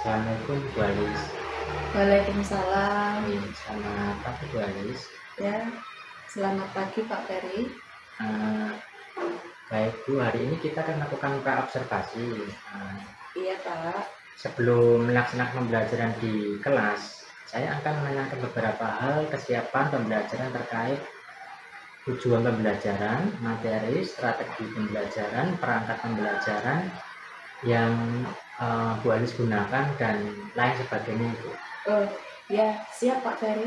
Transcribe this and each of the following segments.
Assalamualaikum Bu Alis. Waalaikumsalam. Selamat pagi Bu Alis. Ya, selamat pagi Pak Ferry. Baik Bu, hari ini kita akan melakukan pra-observasi. Iya Pak. Sebelum melaksanakan pembelajaran di kelas, saya akan menanyakan beberapa hal kesiapan pembelajaran terkait tujuan pembelajaran, materi, strategi pembelajaran, perangkat pembelajaran yang Bu Alis gunakan dan lain sebagainya Bu. Oh, ya siap Pak Ferry.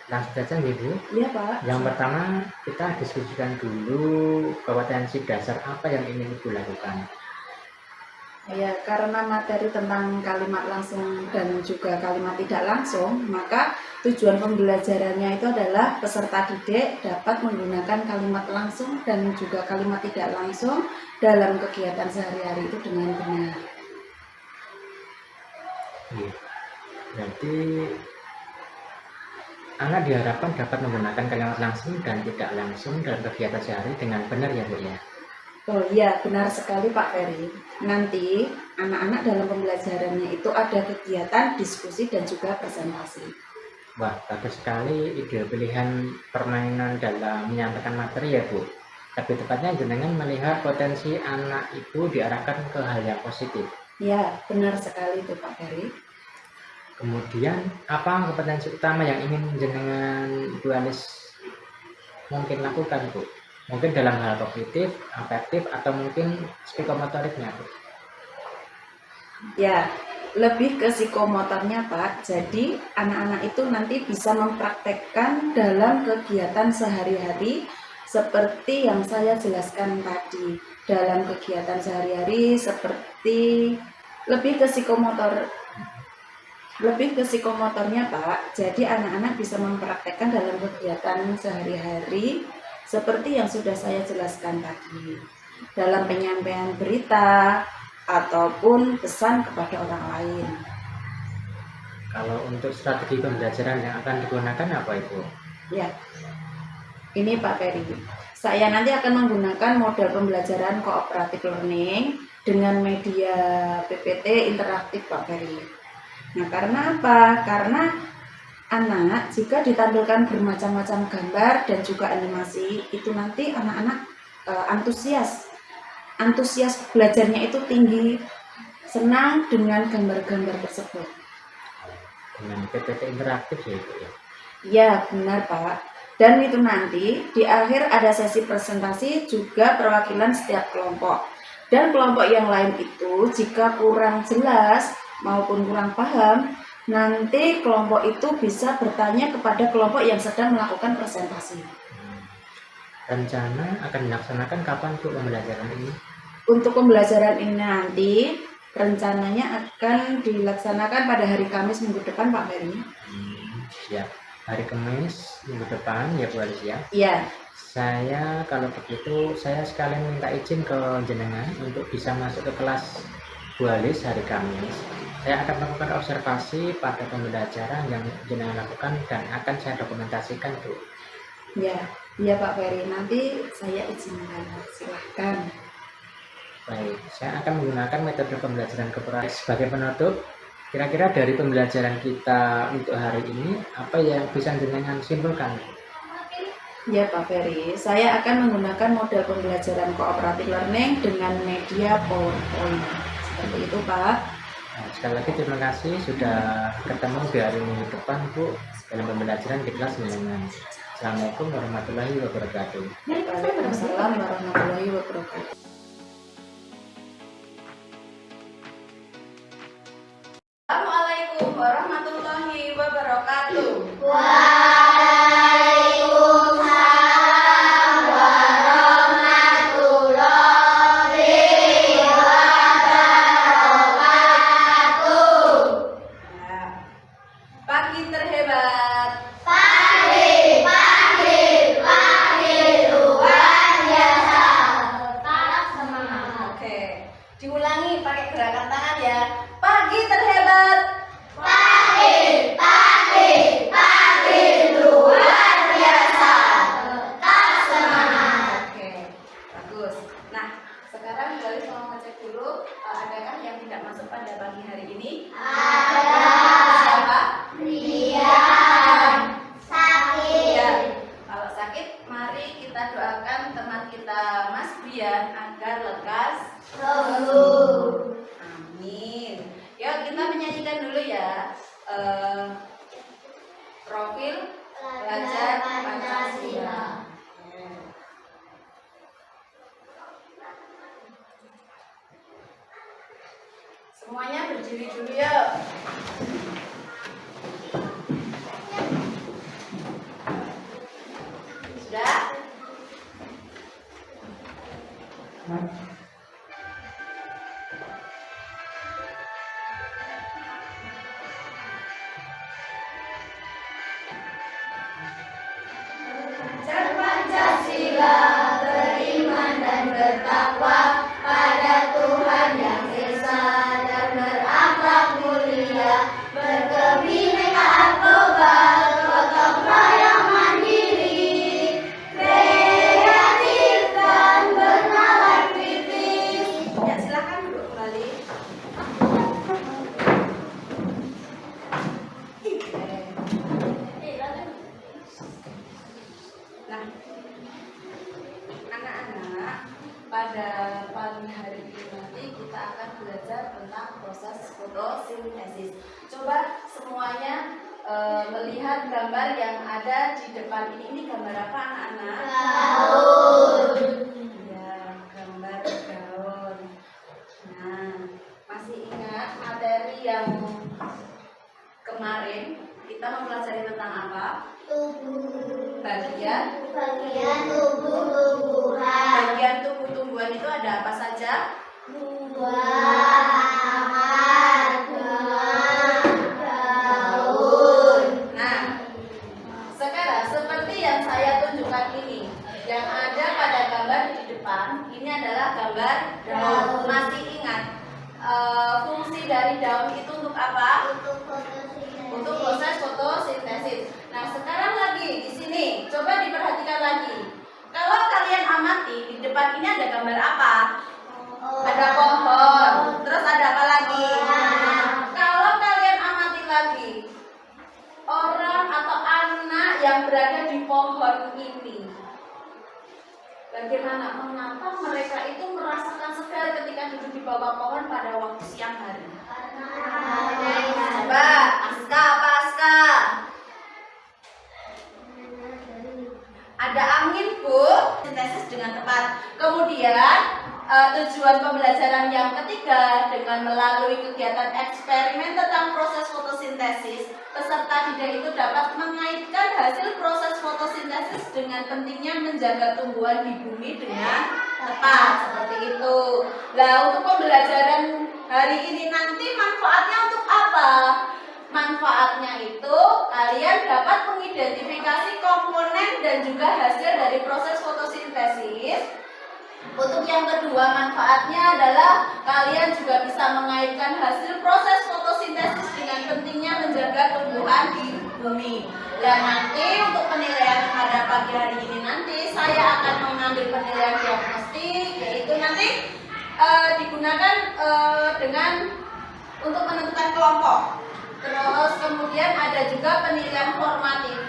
Langsung saja nih Bu. Iya Pak. Yang pertama kita diskusikan dulu kompetensi dasar apa yang ingin Ibu lakukan. Ya, karena materi tentang kalimat langsung dan juga kalimat tidak langsung, maka tujuan pembelajarannya itu adalah peserta didik dapat menggunakan kalimat langsung dan juga kalimat tidak langsung dalam kegiatan sehari-hari itu dengan benar. Berarti anak diharapkan dapat menggunakan kalimat langsung dan tidak langsung dalam kegiatan sehari dengan benar ya Bu ya? Oh iya, benar sekali Pak Ferry. Nanti anak-anak dalam pembelajarannya itu ada kegiatan diskusi dan juga presentasi. Wah, bagus sekali ide pilihan permainan dalam menyampaikan materi ya Bu. Lebih tepatnya jenengan melihat potensi anak Ibu diarahkan ke hal yang positif. Ya, benar sekali itu Pak Ferry. Kemudian apa kompetensi utama yang ingin jenengan Bu Alis mungkin lakukan Bu? Mungkin dalam hal kognitif, afektif, atau mungkin psikomotoriknya Bu? Ya, lebih ke psikomotornya Pak. Jadi anak-anak itu nanti bisa mempraktekkan dalam kegiatan sehari-hari seperti yang saya jelaskan tadi. Dalam kegiatan sehari-hari seperti lebih ke psikomotornya Pak. Jadi anak-anak bisa mempraktekkan dalam kegiatan sehari-hari seperti yang sudah saya jelaskan tadi. Dalam penyampaian berita ataupun pesan kepada orang lain. Kalau untuk strategi pembelajaran yang akan digunakan apa Ibu? Ya, ini Pak Ferry. Saya nanti akan menggunakan model pembelajaran cooperative learning dengan media PPT interaktif Pak Ferry. Nah, karena apa? Karena anak jika ditampilkan bermacam-macam gambar dan juga animasi, itu nanti anak-anak antusias belajarnya itu tinggi, senang dengan gambar-gambar tersebut. Dengan PPT interaktif ya Ibu ya? Ya, benar Pak. Dan itu nanti di akhir ada sesi presentasi juga perwakilan setiap kelompok. Dan kelompok yang lain itu jika kurang jelas maupun kurang paham, nanti kelompok itu bisa bertanya kepada kelompok yang sedang melakukan presentasi. Rencana akan dilaksanakan kapan Bu pembelajaran ini? Untuk pembelajaran ini nanti rencananya akan dilaksanakan pada hari Kamis minggu depan Pak Ferry. Siap. Hari Kamis minggu depan ya Bu Alis ya? Iya. Saya kalau begitu saya sekalian minta izin ke jenengan untuk bisa masuk ke kelas Bu Alis hari Kamis. Saya akan melakukan observasi pada pembelajaran yang jenengan lakukan dan akan saya dokumentasikan Bu. Ya, iya Pak Ferry. Nanti saya izinkan. Silahkan. Baik, saya akan menggunakan metode pembelajaran keperawatan sebagai penutup. Kira-kira dari pembelajaran kita untuk hari ini, apa yang bisa jenengan simpulkan? Ya Pak Ferry, saya akan menggunakan model pembelajaran cooperative learning dengan media PowerPoint. Seperti itu Pak. Nah, sekali lagi terima kasih sudah ketemu di hari minggu depan Bu dalam pembelajaran di kelas jenengan. Assalamualaikum warahmatullahi wabarakatuh. Waalaikumsalam warahmatullahi wabarakatuh. Assalamualaikum warahmatullahi wabarakatuh. Pagi terhebat. Oke, diulangi pakai gerakan tangan ya. Pagi terhebat. Oke, bagus. Nah, Sekarang Galis mau ngecek dulu, adakah yang tidak masuk pada pagi hari ini? Ada. Siapa? Rian. Sakit. Ya. Kalau sakit, mari kita doakan teman kita Mas Brian agar lekas Sembuh. Amin. Yuk kita menyanyikan dulu ya. Profil Pelajar Pancasila. Semuanya berdiri dulu yuk. Sudah? Pancasila, beriman dan bertakwa pada Tuhan yang Esa dan berakhlak mulia, berkebinekaan global, gotong royong mandiri, kreatif dan bernalar kritis. Ya silakan duduk kembali. Nah, anak-anak, pada pagi hari ini nanti kita akan belajar tentang proses fotosintesis. Coba semuanya melihat gambar yang ada di depan ini. Ini gambar apa anak-anak? Daun. Ya, gambar daun. Nah, masih ingat materi yang kemarin kita mempelajari tentang apa? Tubuh. Bagian Tubuh-tubuhan. bagian tubuh-tumbuhan itu ada apa saja? Buah, akar, daun. Nah, sekarang seperti yang saya tunjukkan ini, yang ada pada gambar di depan, ini adalah gambar daun. Masih ingat fungsi dari daun itu untuk apa? Untuk proses fotosintesis. Nah, sekarang lagi di sini, coba diperhatikan lagi. Kalau kalian amati di depan ini ada gambar apa? Ada pohon. Terus ada apa lagi? Kalau kalian amati lagi, orang atau anak yang berada di pohon ini, bagaimana? Mengapa mereka itu merasakan segar ketika duduk di bawah pohon pada waktu siang hari? Coba, Aska. Ada angin, Bu. Sintesis dengan tepat. Kemudian tujuan pembelajaran yang ketiga, dengan melalui kegiatan eksperimen tentang proses fotosintesis, peserta didik itu dapat mengaitkan hasil proses fotosintesis dengan pentingnya menjaga tumbuhan di bumi dengan tepat, seperti itu. Nah, untuk pembelajaran hari ini nanti manfaatnya untuk apa? Manfaatnya itu kalian dapat mengidentifikasi komponen dan juga hasil dari proses fotosintesis. Untuk yang kedua, manfaatnya adalah kalian juga bisa mengaitkan hasil proses fotosintesis dengan pentingnya menjaga tumbuhan di bumi. Dan nanti untuk penilaian pada pagi hari ini nanti saya akan mengambil penilaian diagnostik, yaitu nanti digunakan dengan untuk menentukan kelompok. Terus kemudian ada juga penilaian formatif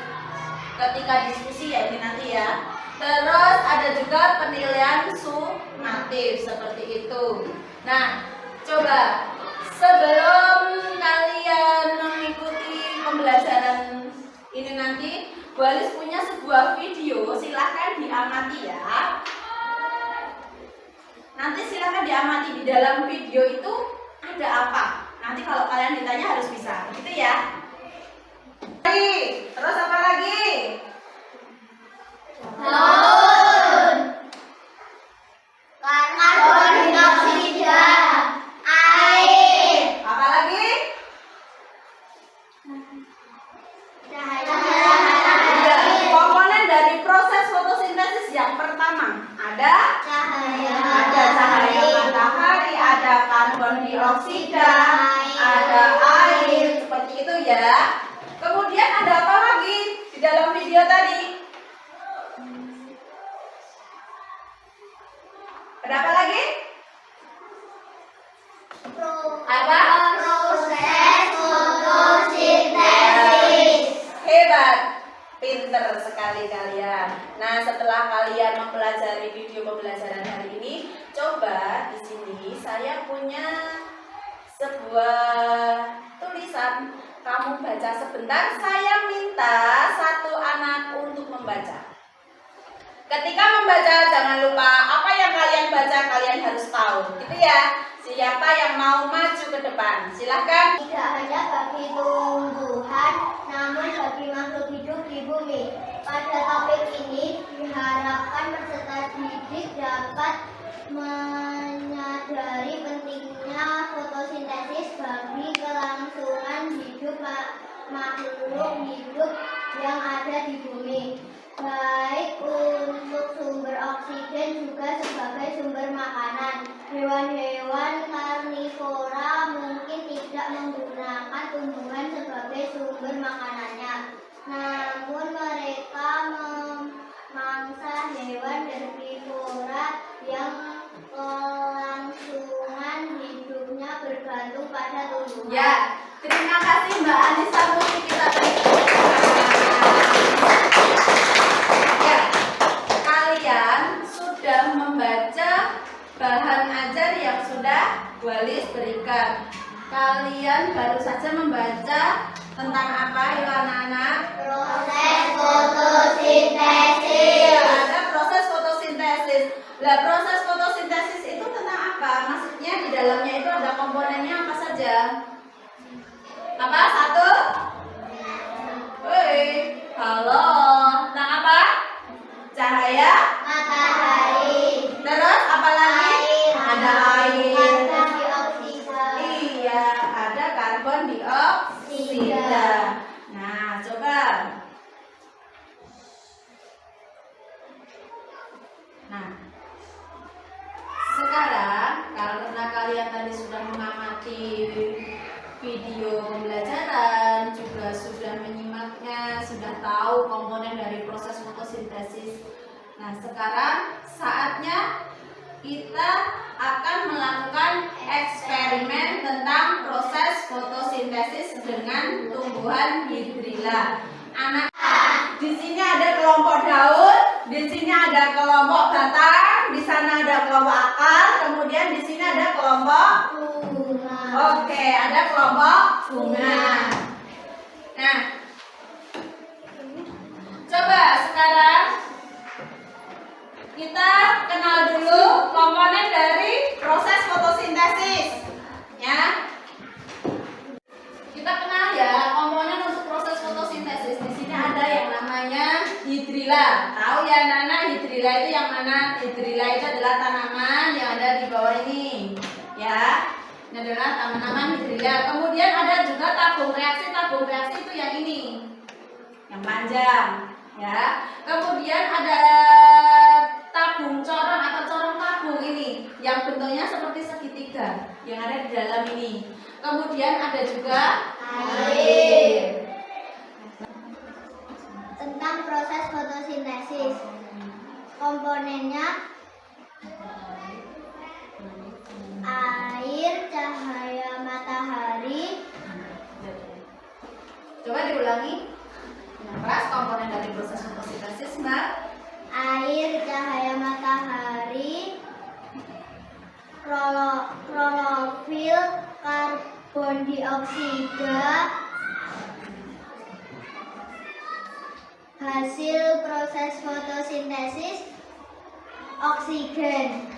ketika diskusi ya ini nanti ya. Terus ada juga penilaian sumatif seperti itu. Nah, coba sebelum kalian mengikuti pembelajaran ini nanti, Bu Alis punya sebuah video, silahkan diamati ya. Nanti silahkan diamati di dalam video itu ada apa. Nanti kalau kalian ditanya harus bisa, gitu ya. Terus apa lagi? Daun. Karbon dioksida. Air. Apa lagi? Ya, komponen dari proses fotosintesis yang pertama ada cahaya matahari, ada karbon dioksida, ada air, seperti itu ya. Kemudian ada apa lagi di dalam video tadi? Ada apa lagi? Apa? Proses fotosintesis. Hebat, pinter sekali kalian. Nah, setelah kalian mempelajari video pembelajaran hari ini, coba di sini saya punya sebuah tulisan. Kamu baca sebentar. Saya minta satu anak untuk membaca. Ketika membaca, jangan lupa apa yang kalian baca kalian harus tahu, gitu ya. Siapa yang mau maju ke depan? Silahkan. Tidak hanya bagi tumbuhan, namun bagi makhluk hidup di bumi. Pada topik ini diharapkan peserta didik dapat menyadari pentingnya fotosintesis bagi kelangsungan hidup makhluk hidup yang ada di bumi, baik untuk sumber oksigen juga sebagai sumber makanan. Hewan-hewan karnivora mungkin tidak menggunakan tumbuhan sebagai sumber makanannya, namun mereka memangsa hewan herbivora yang kelangsungan hidupnya bergantung pada tumbuhan. Ya, terima kasih Mbak Anissa Putri, kita beri ya, kalian sudah membaca bahan ajar yang sudah Walis berikan. Kalian baru saja membaca tentang apa ya anak-anak? Proses fotosintesis. Ada proses fotosintesis. Lah, proses fotosintesis itu tentang apa? Maksudnya di dalamnya itu ada komponennya apa saja? Apa? Satu? Woi, halo. Tentang apa? Cahaya. Matahari. Terus apa lagi? Air. Ada air. Karbon dioksida. Iya, ada karbon dioksida. Nah, coba. Nah, sekarang karena kalian tadi sudah mengamati video pembelajaran, juga sudah menyimaknya, sudah tahu komponen dari proses fotosintesis. Nah, sekarang saatnya kita akan melakukan eksperimen tentang proses fotosintesis dengan tumbuhan hidrilla. Anak, di sini ada kelompok daun, di sini ada kelompok batang, di sana ada kelompok akar, kemudian di sini ada kelompok Bunga. Oke, ada kelompok bunga. Nah, coba sekarang kita kenal dulu komponen dari proses fotosintesis. Ya, kita kenal ya komponen untuk proses fotosintesis. Di sini ada yang namanya hidrilla. Tahu ya anak-anak, hidrilla itu yang mana? Hidrilla itu adalah tanaman yang ada di bawah ini. Ya. Ini adalah tanaman hidrilla. Kemudian ada juga tabung reaksi. Tabung reaksi itu yang ini, yang panjang, ya. Kemudian ada tabung corong atau corong tabung ini, yang bentuknya seperti segitiga, yang ada di dalam ini. Kemudian ada juga air. Tentang proses fotosintesis, komponennya air, cahaya matahari. Coba diulangi. Yang keras komponen dari proses fotosintesis, Mbak. Air, cahaya matahari, klorofil, karbon dioksida. Hasil proses fotosintesis oksigen.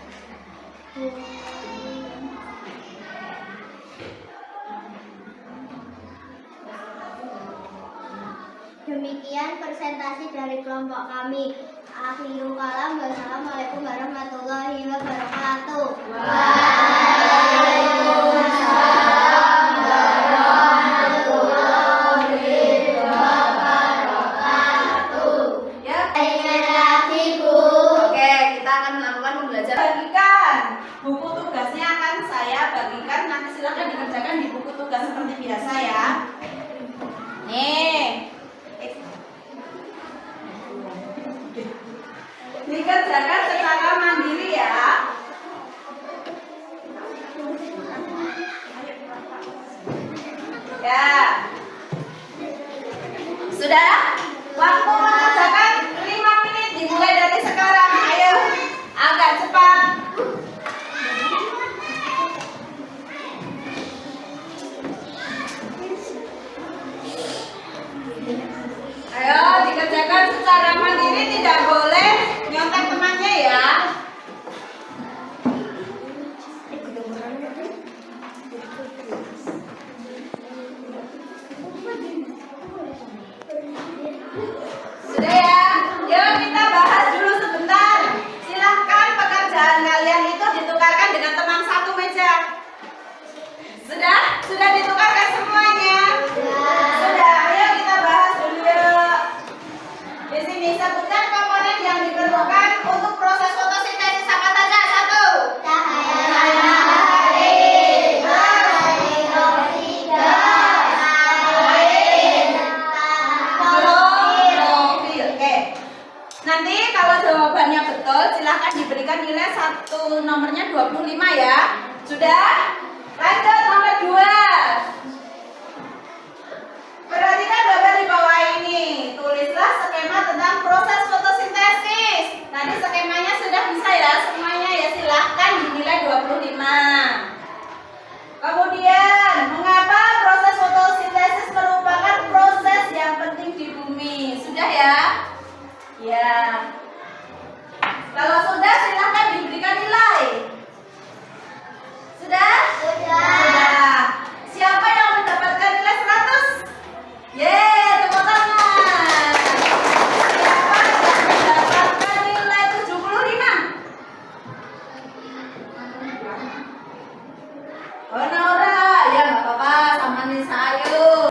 Demikian presentasi dari kelompok kami. Akhirul kalam. Wassalamualaikum warahmatullahi wabarakatuh. Waalaikumsalam warahmatullahi wabarakatuh. Ya. Terima kasih, Bu. Oke, kita akan melakukan pembelajaran. Bagikan buku tugasnya akan saya bagikan. Nanti silakan dikerjakan di buku tugas seperti biasa ya. Nih, dikerjakan secara mandiri ya. Sudah ditukarkan semuanya? Sudah. Ayo kita bahas dulu yuk. Di sini sebutkan komponen yang diperlukan untuk proses fotosintesis apa saja? Satu. Cahaya matahari, oksida, air, Klorofil. Oke. Nanti kalau jawabannya betul silahkan diberikan nilai satu, nomornya 25 ya. Sudah? Lanjut nomor 2. Perhatikan gambar di bawah ini. Tulislah skema tentang proses fotosintesis. Tadi skemanya sudah bisa ya semuanya ya, silahkan dinilai 25. Kemudian, mengapa proses fotosintesis merupakan proses yang penting di bumi? Sudah ya? Ya. Kalau sudah silahkan diberikan nilai. Sudah? Sudah. Siapa yang mendapatkan nilai 100? Yeay, tepuk tangan. Siapa yang mendapatkan nilai 75? Oh, Naura, ya nggak apa-apa, sama Nisa, ayo.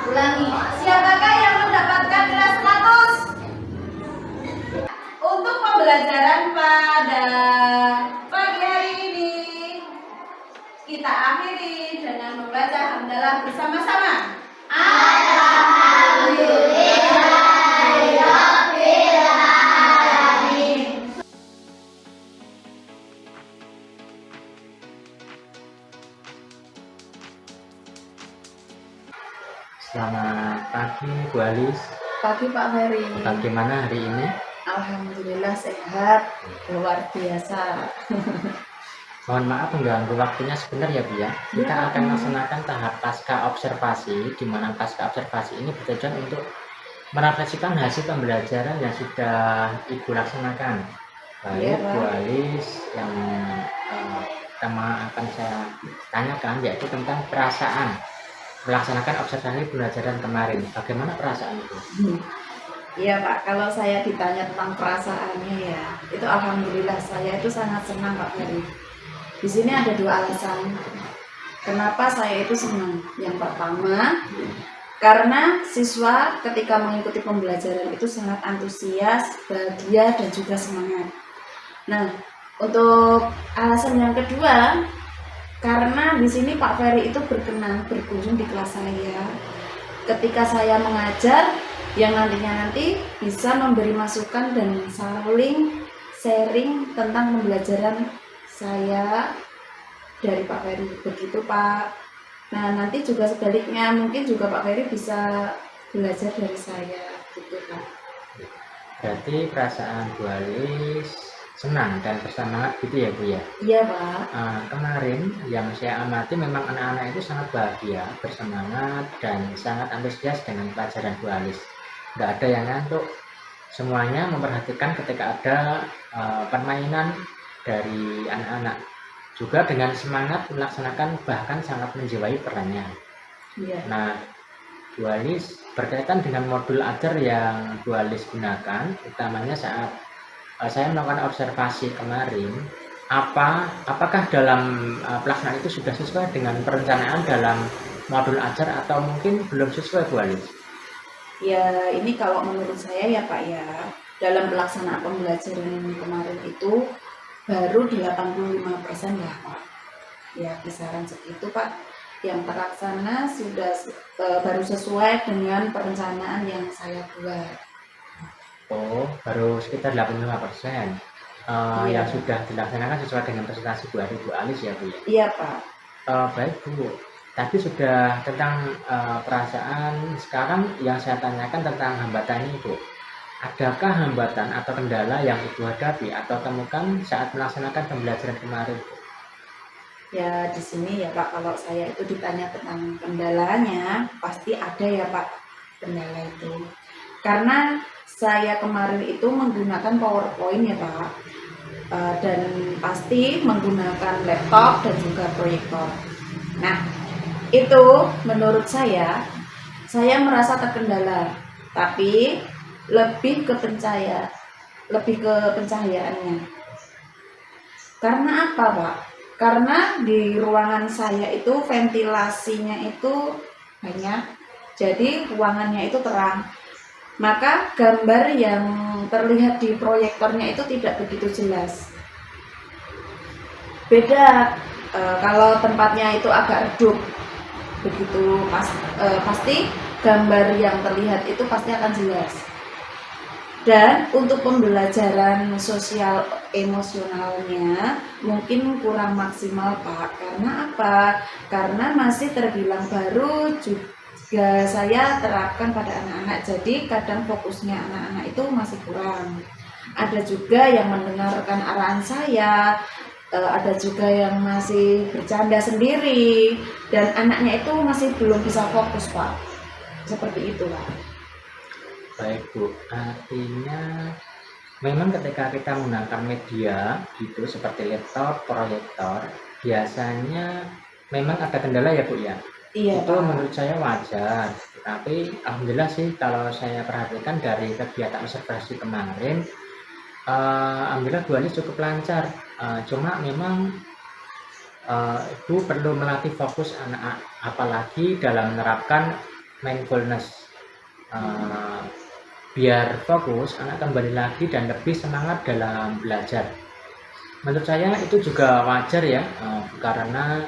Ulangi. Siapakah yang mendapatkan nilai 100? Untuk pembelajaran pada pagi hari ini, kita akhiri dengan membaca hamdalah bersama-sama. Selamat pagi Bu Alis. Pagi Pak Ferry. Bagaimana hari ini? Alhamdulillah sehat, luar biasa. Mohon maaf mengganggu waktunya sebentar ya Bu ya. Kita akan melaksanakan tahap pasca observasi, di mana pasca observasi ini bertujuan untuk merefleksikan hasil pembelajaran yang sudah Ibu laksanakan. Iya, Baik Pak. Bu Alis, yang pertama akan saya tanyakan yaitu tentang perasaan melaksanakan observasi pembelajaran kemarin. Bagaimana perasaan Ibu? Iya Pak, kalau saya ditanya tentang perasaannya ya, itu alhamdulillah saya itu sangat senang Pak Ferry. Di sini ada 2 alasan kenapa saya itu senang. Yang pertama, karena siswa ketika mengikuti pembelajaran itu sangat antusias, bahagia dan juga semangat. Nah, untuk alasan yang kedua, karena di sini Pak Ferry itu berkenan berkunjung di kelas saya. Ketika saya mengajar, yang nantinya bisa memberi masukan dan saling sharing tentang pembelajaran saya dari Pak Ferry. Begitu Pak. Nah, nanti juga sebaliknya mungkin juga Pak Ferry bisa belajar dari saya gitu Pak. Berarti perasaan Bu Alis senang dan bersemangat gitu ya Bu ya? Iya Pak. Kemarin yang saya amati memang anak-anak itu sangat bahagia, bersemangat dan sangat antusias dengan pelajaran Bu Alis. Nggak ada yang ngantuk, semuanya memperhatikan ketika ada permainan dari anak-anak, juga dengan semangat melaksanakan, bahkan sangat menjiwai perannya. Iya. Nah, Bu Alis berkaitan dengan modul ajar yang Bu Alis gunakan, utamanya saat saya melakukan observasi kemarin, apakah dalam pelaksanaan itu sudah sesuai dengan perencanaan dalam modul ajar atau mungkin belum sesuai Bu Alis? Ya, ini kalau menurut saya ya Pak ya, dalam pelaksanaan pembelajaran kemarin itu baru 85% ya Pak. Ya, kisaran segitu Pak. Yang terlaksana sudah baru sesuai dengan perencanaan yang saya buat. Oh, baru sekitar 85%. Iya. Yang sudah dilaksanakan sesuai dengan presentasi Bu Alis ya Bu ya? Iya Pak. Baik Bu, tapi sudah tentang perasaan, sekarang yang saya tanyakan tentang hambatan ini Bu. Adakah hambatan atau kendala yang Ibu hadapi atau temukan saat melaksanakan pembelajaran kemarin Bu? Ya di sini ya Pak, kalau saya itu ditanya tentang kendalanya, pasti ada ya Pak kendala itu. Karena saya kemarin itu menggunakan PowerPoint ya Pak, dan pasti menggunakan laptop dan juga proyektor. Nah, itu menurut saya merasa terkendala, tapi lebih ke pencahayaannya. Karena apa Pak? Karena di ruangan saya itu ventilasinya itu banyak, jadi ruangannya itu terang. Maka gambar yang terlihat di proyektornya itu tidak begitu jelas. Beda kalau tempatnya itu agak redup, begitu pasti gambar yang terlihat itu pasti akan jelas. Dan untuk pembelajaran sosial emosionalnya mungkin kurang maksimal Pak. Karena apa? Karena masih terbilang baru, juga saya terapkan pada anak-anak. Jadi kadang fokusnya anak-anak itu masih kurang. Ada juga yang mendengarkan arahan saya, ada juga yang masih bercanda sendiri, dan anaknya itu masih belum bisa fokus Pak. Seperti itu Pak. Baik Bu, artinya memang ketika kita menggunakan media gitu seperti laptop, proyektor, biasanya memang ada kendala ya Bu ya. Iya Itu Pak. menurut saya wajar. Tapi alhamdulillah sih kalau saya perhatikan dari kegiatan observasi kemarin, alhamdulillah Bu Alis cukup lancar. Cuma memang Ibu perlu melatih fokus anak, apalagi dalam menerapkan mindfulness. Eh, Biar fokus, anak kembali lagi dan lebih semangat dalam belajar. Menurut saya itu juga wajar ya, karena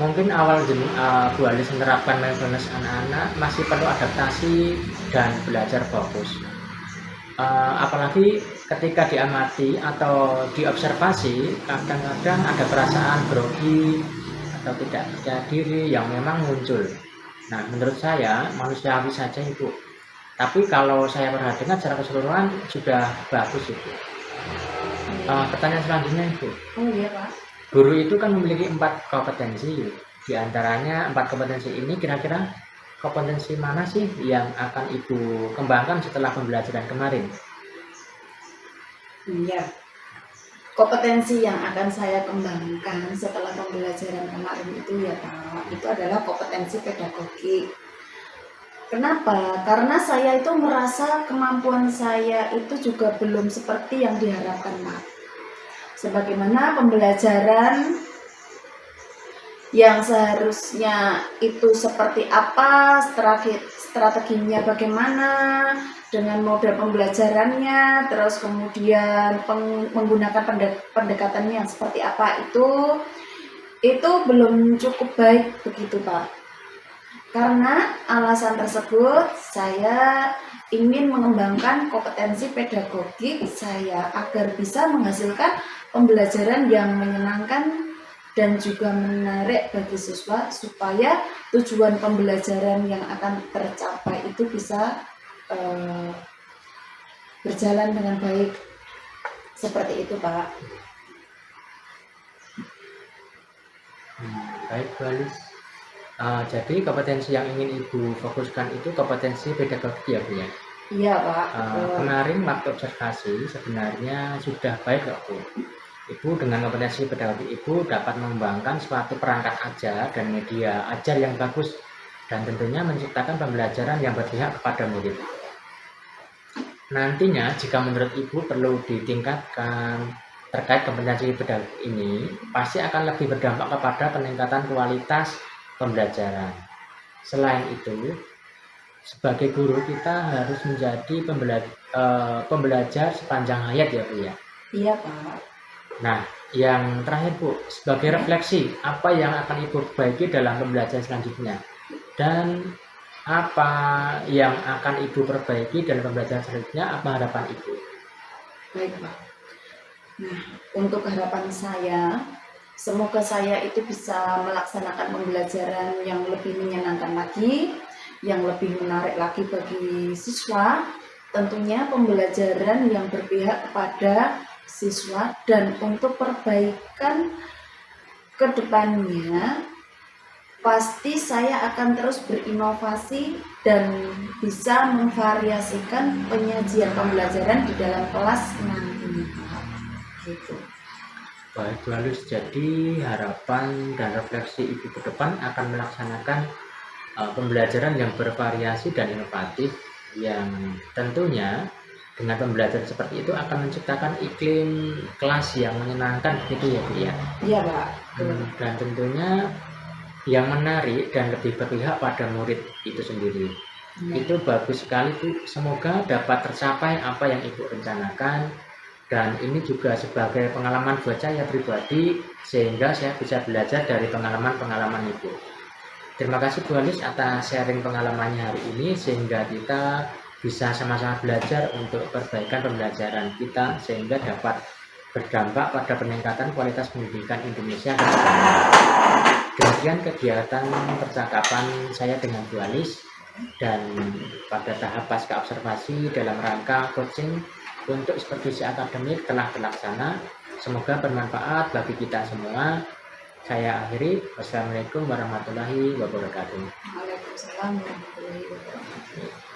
mungkin awal Bu Alis menerapkan mindfulness anak-anak masih perlu adaptasi dan belajar fokus. Apalagi ketika diamati atau diobservasi, kadang-kadang ada perasaan grogi atau tidak percaya diri yang memang muncul. Nah, menurut saya manusiawi saja itu. Tapi kalau saya perhatikan secara keseluruhan sudah bagus itu. Pertanyaan selanjutnya Ibu, Oh iya Pak. guru itu kan memiliki 4 kompetensi. Di antaranya 4 kompetensi ini kira-kira kompetensi mana sih yang akan Ibu kembangkan setelah pembelajaran kemarin? Iya. Kompetensi yang akan saya kembangkan setelah pembelajaran kemarin itu ya Pak, itu adalah kompetensi pedagogi. Kenapa? Karena saya itu merasa kemampuan saya itu juga belum seperti yang diharapkan Pak. Sebagaimana pembelajaran yang seharusnya itu seperti apa, strateginya bagaimana, dengan model pembelajarannya, terus kemudian menggunakan pendekatannya yang seperti apa itu belum cukup baik begitu Pak. Karena alasan tersebut saya ingin mengembangkan kompetensi pedagogik saya agar bisa menghasilkan pembelajaran yang menyenangkan dan juga menarik bagi siswa supaya tujuan pembelajaran yang akan tercapai itu bisa berjalan dengan baik. Seperti itu Pak. Baik Bu Alis. Jadi kompetensi yang ingin Ibu fokuskan itu kompetensi pedagogi ya Bu ya? Iya Pak. Kemarin waktu observasi sebenarnya sudah baik kok Bu. Ibu dengan kompetensi pedagogi Ibu dapat mengembangkan suatu perangkat ajar dan media ajar yang bagus dan tentunya menciptakan pembelajaran yang berpihak kepada murid. Nantinya jika menurut Ibu perlu ditingkatkan terkait kompetensi pedagogi ini, pasti akan lebih berdampak kepada peningkatan kualitas pembelajaran. Selain itu, sebagai guru kita harus menjadi pembelajar sepanjang hayat ya Bu ya. Iya Pak. Nah, yang terakhir Bu, sebagai refleksi, apa yang akan Ibu perbaiki dalam pembelajaran selanjutnya? Dan apa yang akan Ibu perbaiki dalam pembelajaran selanjutnya? Apa harapan Ibu? Baik Pak. Nah, untuk harapan saya, semoga saya itu bisa melaksanakan pembelajaran yang lebih menyenangkan lagi, yang lebih menarik lagi bagi siswa, tentunya pembelajaran yang berpihak kepada siswa, dan untuk perbaikan ke depannya pasti saya akan terus berinovasi dan bisa memvariasikan penyajian pembelajaran di dalam kelas nantinya Pak. Gitu. Baik Bu Alis, jadi harapan dan refleksi Ibu ke depan akan melaksanakan pembelajaran yang bervariasi dan inovatif yang tentunya Dengan pembelajaran seperti itu akan menciptakan iklim kelas yang menyenangkan gitu ya Bu ya. Iya Pak. Dan tentunya yang menarik dan lebih berpihak pada murid itu sendiri. Ya. Itu bagus sekali Bu. Semoga dapat tercapai apa yang Ibu rencanakan, dan ini juga sebagai pengalaman buat saya pribadi sehingga saya bisa belajar dari pengalaman-pengalaman Ibu. Terima kasih Bu Alis atas sharing pengalamannya hari ini sehingga kita bisa sama-sama belajar untuk perbaikan pembelajaran kita sehingga dapat berdampak pada peningkatan kualitas pendidikan Indonesia ke depannya. Demikian kegiatan percakapan saya dengan Bu Alis, dan pada tahap pasca observasi dalam rangka coaching untuk supervisi akademik telah terlaksana. Semoga bermanfaat bagi kita semua. Saya akhiri. Wassalamualaikum warahmatullahi wabarakatuh. Waalaikumsalam warahmatullahi wabarakatuh.